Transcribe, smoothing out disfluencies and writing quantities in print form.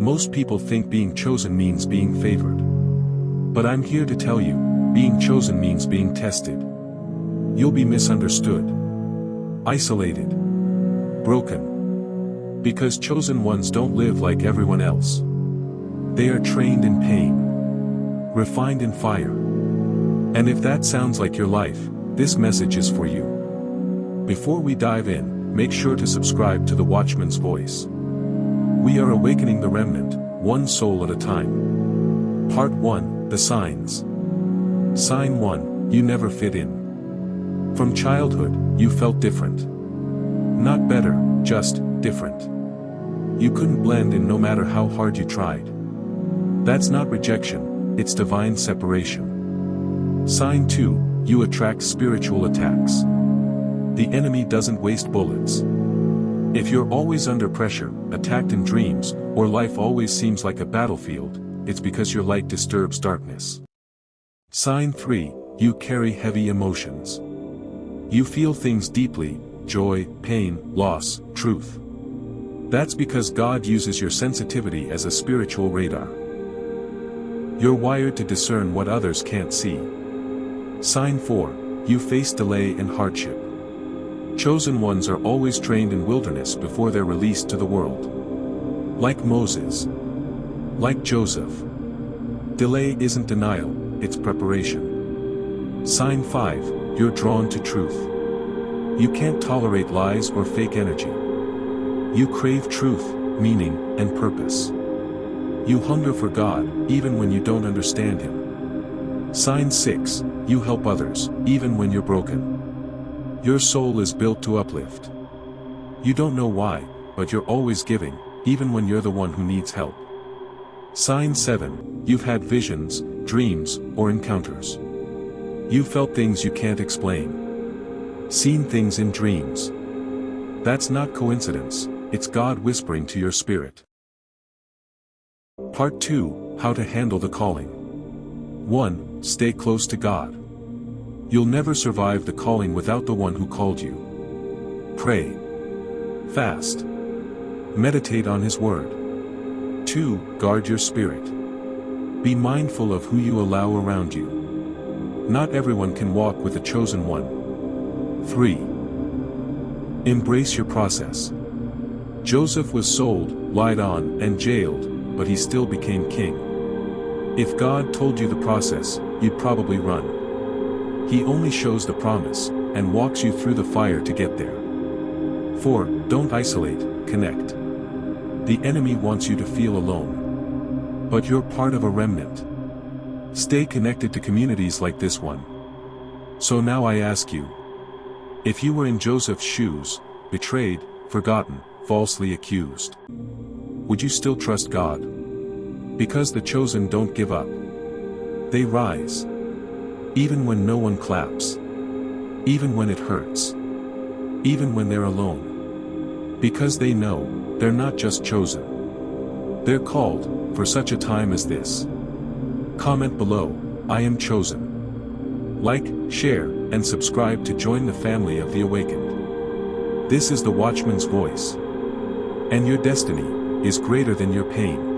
Most people think being chosen means being favored. But I'm here to tell you, being chosen means being tested. You'll be misunderstood, isolated, broken. Because chosen ones don't live like everyone else. They are trained in pain, refined in fire. And if that sounds like your life, this message is for you. Before we dive in, make sure to subscribe to the Watchman's Voice. We are awakening the remnant, one soul at a time. Part 1, The Signs. Sign 1, you never fit in. From childhood, you felt different. Not better, just different. You couldn't blend in no matter how hard you tried. That's not rejection, it's divine separation. Sign 2, you attract spiritual attacks. The enemy doesn't waste bullets. If you're always under pressure, attacked in dreams, or life always seems like a battlefield, it's because your light disturbs darkness. Sign 3, you carry heavy emotions. You feel things deeply, joy, pain, loss, truth. That's because God uses your sensitivity as a spiritual radar. You're wired to discern what others can't see. Sign 4, you face delay and hardship. Chosen ones are always trained in wilderness before they're released to the world. Like Moses. Like Joseph. Delay isn't denial, it's preparation. Sign 5, you're drawn to truth. You can't tolerate lies or fake energy. You crave truth, meaning, and purpose. You hunger for God, even when you don't understand Him. Sign 6, you help others, even when you're broken. Your soul is built to uplift. You don't know why, but you're always giving, even when you're the one who needs help. Sign 7, you've had visions, dreams, or encounters. You felt things you can't explain. Seen things in dreams. That's not coincidence, it's God whispering to your spirit. Part 2, how to handle the calling. 1, stay close to God. You'll never survive the calling without the one who called you. Pray. Fast. Meditate on His word. 2, guard your spirit. Be mindful of who you allow around you. Not everyone can walk with the chosen one. 3. Embrace your process. Joseph was sold, lied on, and jailed, but he still became king. If God told you the process, you'd probably run. He only shows the promise, and walks you through the fire to get there. 4. Don't isolate, connect. The enemy wants you to feel alone. But you're part of a remnant. Stay connected to communities like this one. So now I ask you, if you were in Joseph's shoes, betrayed, forgotten, falsely accused, would you still trust God? Because the chosen don't give up. They rise. Even when no one claps. Even when it hurts. Even when they're alone. Because they know, they're not just chosen. They're called, for such a time as this. Comment below, I am chosen. Like, share, and subscribe to join the family of the awakened. This is the Watchman's Voice. And your destiny is greater than your pain.